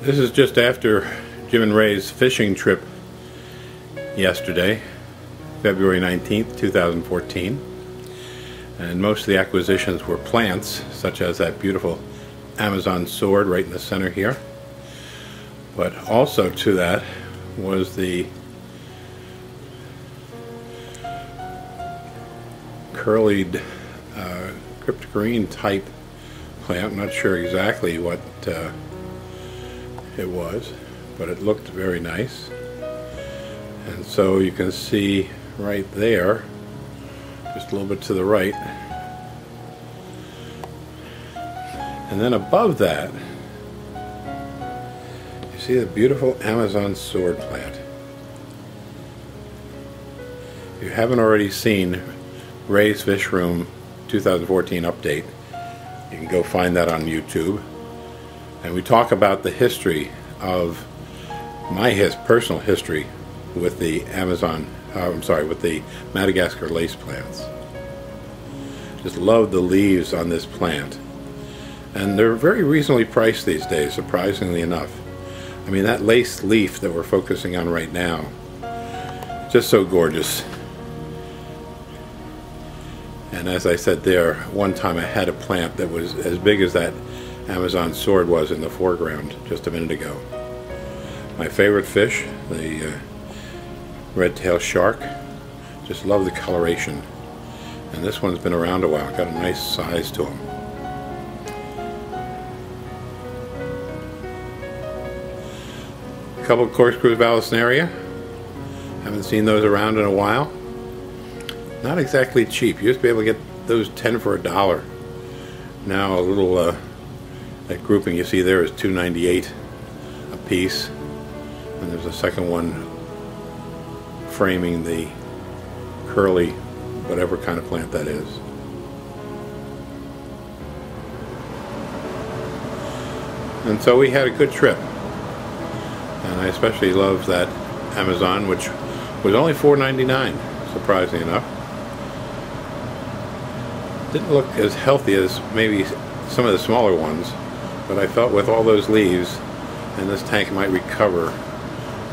This is just after Jim and Ray's fishing trip yesterday, February 19th, 2014. And most of the acquisitions were plants, such as that beautiful Amazon sword right in the center here. But also to that was the curlied cryptogreen type plant. I'm not sure exactly what it was, but it looked very nice. And so you can see right there, just a little bit to the right, and then above that you see the beautiful Amazon sword plant. If you haven't already seen Ray's Fish Room 2014 update, you can go find that on YouTube. And we talk about the history of my personal history with the with the Madagascar lace plants. Just love the leaves on this plant. And they're very reasonably priced these days, surprisingly enough. I mean, that lace leaf that we're focusing on right now, just so gorgeous. And as I said there, one time I had a plant that was as big as that Amazon sword was in the foreground just a minute ago. My favorite fish, the red-tailed shark. Just love the coloration. And this one's been around a while, got a nice size to him. A couple of corkscrew vallisneria. Haven't seen those around in a while. Not exactly cheap. You used to be able to get those 10 for $1. Now a little, that grouping you see there is $2.98 a piece. And there's a second one framing the curly, whatever kind of plant that is. And so we had a good trip. And I especially love that Amazon, which was only $4.99, surprisingly enough. Didn't look as healthy as maybe some of the smaller ones, but I felt with all those leaves, and this tank might recover.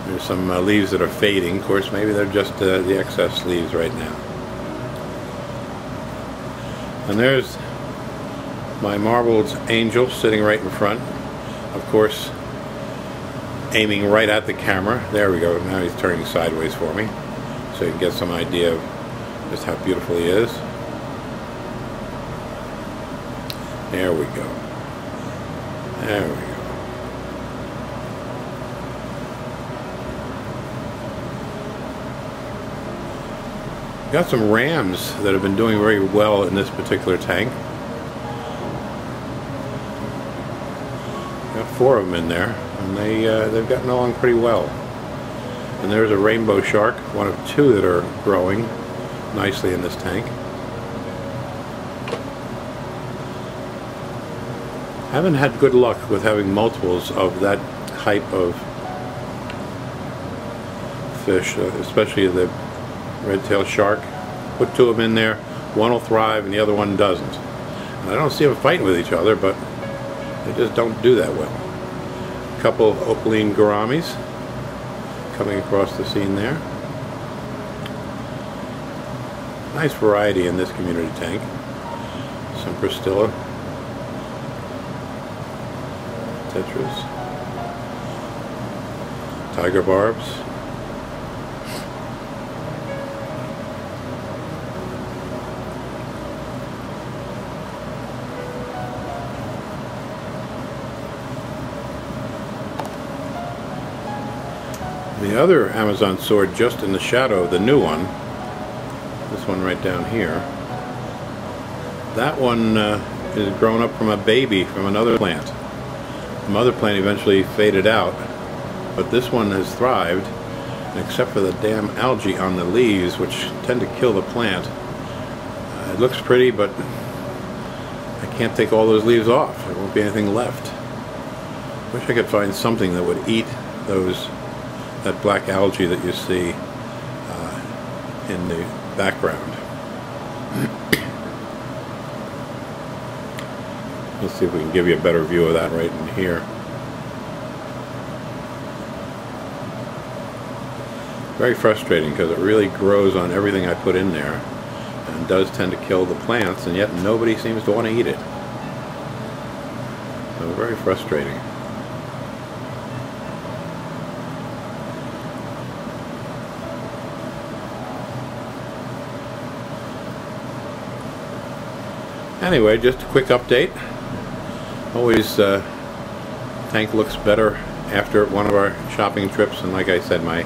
There's some leaves that are fading. Of course, maybe they're just the excess leaves right now. And there's my marbled angel sitting right in front. Of course, aiming right at the camera. There we go. Now he's turning sideways for me, so you can get some idea of just how beautiful he is. There we go. There we go. Got some rams that have been doing very well in this particular tank. Got 4 of them in there, and they've gotten along pretty well. And there's a rainbow shark, one of 2 that are growing nicely in this tank. Haven't had good luck with having multiples of that type of fish, especially the red-tailed shark. Put 2 of them in there, one will thrive and the other one doesn't. And I don't see them fighting with each other, but they just don't do that well. A couple of opaline gouramis coming across the scene there. Nice variety in this community tank. Some Pristilla, tetras, tiger barbs. The other Amazon sword just in the shadow of the new one, this one right down here, that one is grown up from a baby from another plant. The mother plant eventually faded out, but this one has thrived, and except for the damn algae on the leaves, which tend to kill the plant. It looks pretty, but I can't take all those leaves off. There won't be anything left. Wish I could find something that would eat that black algae that you see in the background. Let's see if we can give you a better view of that right in here. Very frustrating because it really grows on everything I put in there and does tend to kill the plants, and yet nobody seems to want to eat it. So very frustrating. Anyway, just a quick update. Always tank looks better after one of our shopping trips, and like I said, my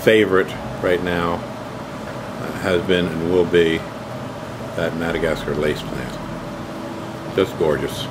favorite right now has been and will be that Madagascar Lace plant. Just gorgeous.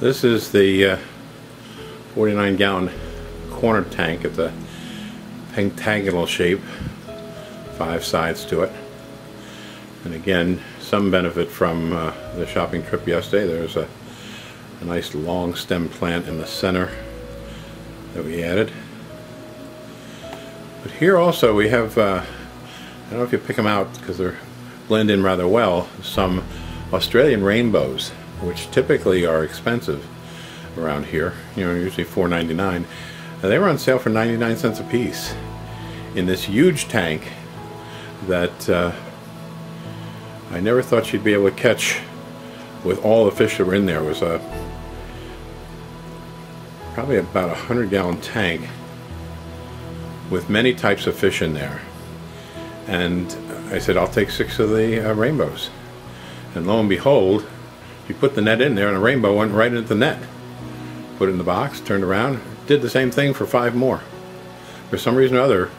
This is the 49-gallon corner tank. It's a pentagonal shape, 5 sides to it. And again, some benefit from the shopping trip yesterday. There's a nice long stem plant in the center that we added. But here also we have, I don't know if you pick them out because they blend in rather well, some Australian rainbows, which typically are expensive around here, you know, usually $4.99. They were on sale for 99 cents a piece in this huge tank that I never thought she'd be able to catch with all the fish that were in there. It was probably about a 100-gallon tank with many types of fish in there. And I said, I'll take 6 of the rainbows. And lo and behold, you put the net in there and a rainbow went right into the net. Put it in the box, turned around, did the same thing for 5 more. For some reason or other,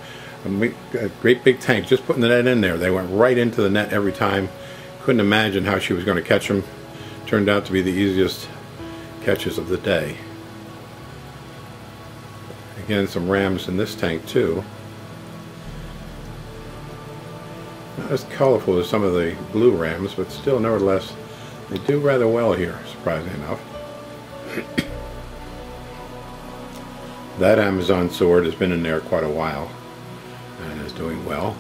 a great big tank, just putting the net in there, they went right into the net every time. Couldn't imagine how she was going to catch them. Turned out to be the easiest catches of the day. Again, some rams in this tank too. Not as colorful as some of the blue rams, but still, nevertheless, they do rather well here, surprisingly enough. That Amazon sword has been in there quite a while and is doing well.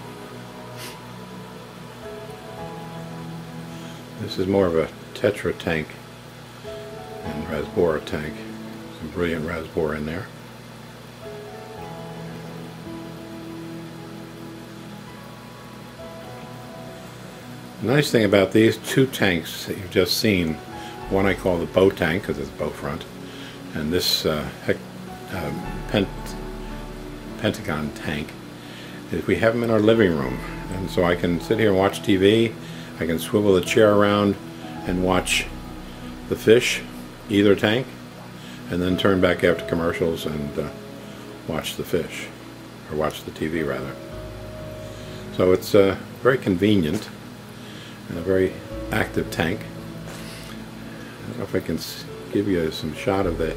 This is more of a tetra tank and rasbora tank. Some brilliant rasbora in there. The nice thing about these 2 tanks that you've just seen, one I call the bow tank because it's bow front, and this pentagon tank, is we have them in our living room, and so I can sit here and watch TV. I can swivel the chair around and watch the fish, either tank, and then turn back after commercials and watch the fish, or watch the TV rather. So it's very convenient and a very active tank. I don't know if I can give you some shot of the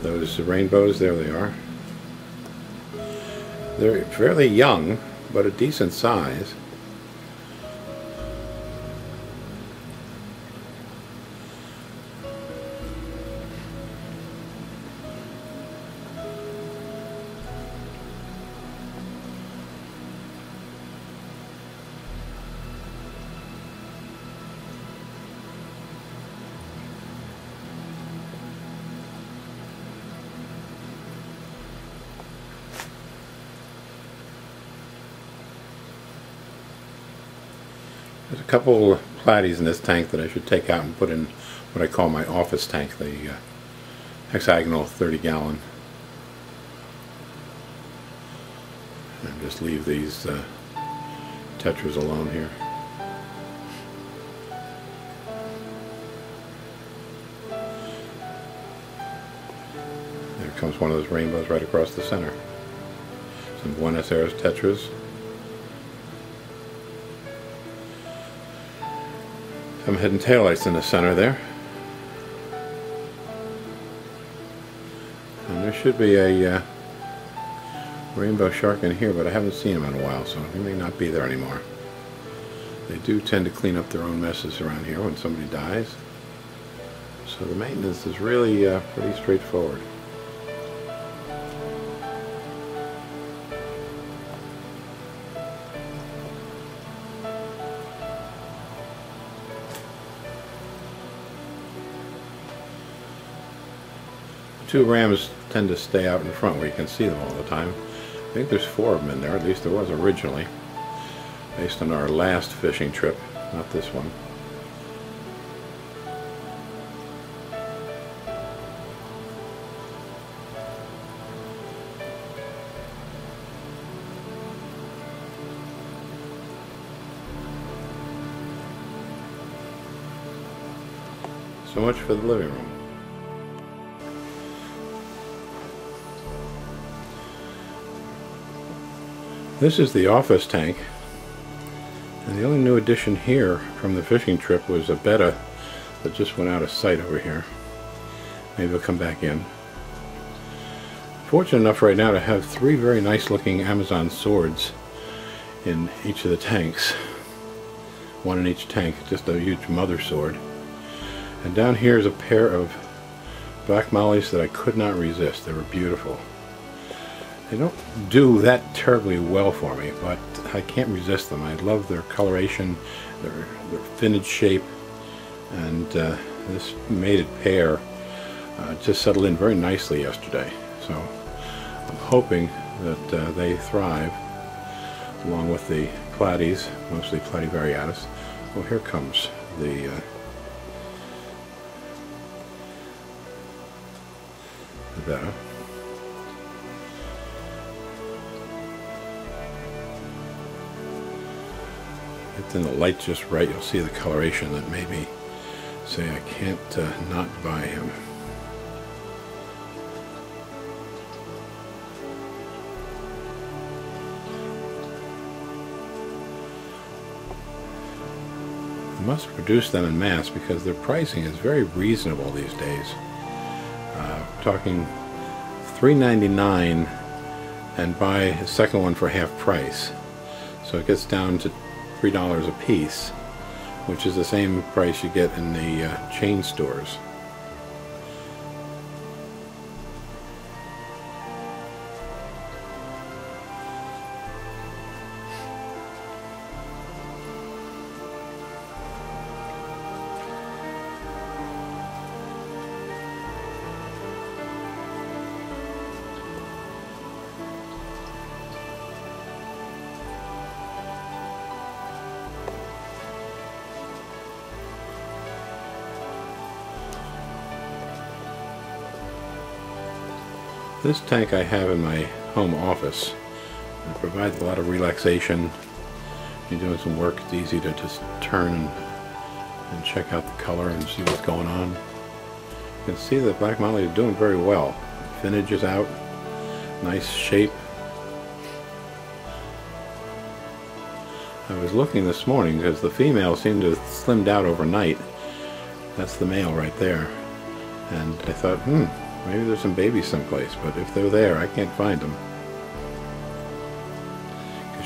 those rainbows, there they are. They're fairly young, but a decent size. There's a couple of Platties in this tank that I should take out and put in what I call my office tank, the hexagonal 30-gallon. And just leave these tetras alone here. There comes one of those rainbows right across the center. Some Buenos Aires tetras. Some head and tail lights in the center there. And there should be a rainbow shark in here, but I haven't seen him in a while, so he may not be there anymore. They do tend to clean up their own messes around here when somebody dies. So the maintenance is really pretty straightforward. Two rams tend to stay out in front where you can see them all the time. I think there's 4 of them in there, at least there was originally, based on our last fishing trip, not this one. So much for the living room. This is the office tank, and the only new addition here from the fishing trip was a betta that just went out of sight over here. Maybe it'll come back in. Fortunate enough right now to have 3 very nice looking Amazon swords in each of the tanks. 1 in each tank, just a huge mother sword. And down here is a pair of black mollies that I could not resist. They were beautiful. They don't do that terribly well for me, but I can't resist them. I love their coloration, their finnage shape, and this mated pair just settled in very nicely yesterday. So I'm hoping that they thrive along with the Platties, mostly Platy variatus. Well, here comes the betta. Then the light's just right, you'll see the coloration that made me say I can't not buy him. I must produce them in mass because their pricing is very reasonable these days. We're talking $3.99 and buy a second one for half price. So it gets down to $3 a piece, which is the same price you get in the chain stores. This tank I have in my home office. It provides a lot of relaxation. You're doing some work, it's easy to just turn and check out the color and see what's going on. You can see that black molly is doing very well. Finnage is out, nice shape. I was looking this morning because the female seemed to have slimmed out overnight. That's the male right there. And I thought, Maybe there's some babies someplace, but if they're there, I can't find them.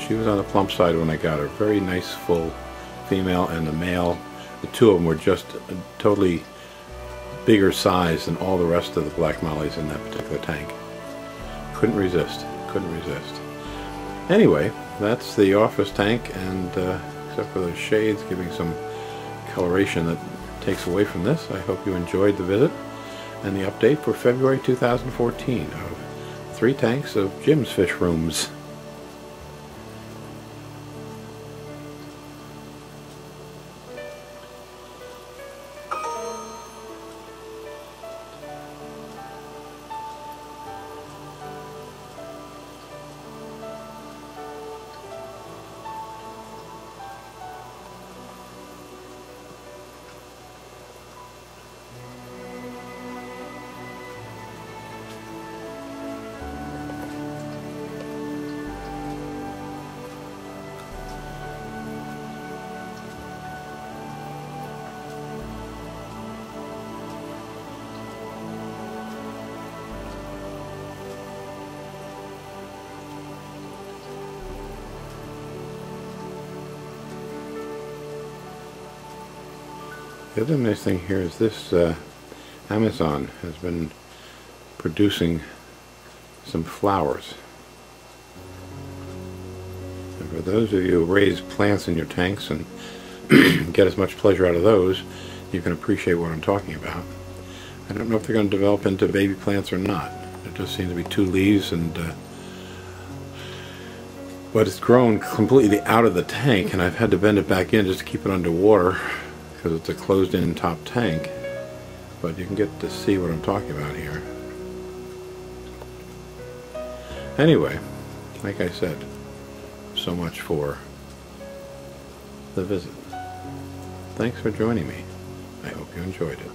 She was on the plump side when I got her. Very nice, full female, and the male, the two of them were just a totally bigger size than all the rest of the black mollies in that particular tank. Couldn't resist. Couldn't resist. Anyway, that's the office tank, and except for those shades giving some coloration that takes away from this, I hope you enjoyed the visit and the update for February 2014 of 3 tanks of Jim's Fish Rooms. The other nice thing here is this Amazon has been producing some flowers. And for those of you who raise plants in your tanks and get as much pleasure out of those, you can appreciate what I'm talking about. I don't know if they're going to develop into baby plants or not. There just seems to be 2 leaves, and but it's grown completely out of the tank, and I've had to bend it back in just to keep it underwater, because it's a closed-in top tank. But you can get to see what I'm talking about here. Anyway, like I said, so much for the visit. Thanks for joining me. I hope you enjoyed it.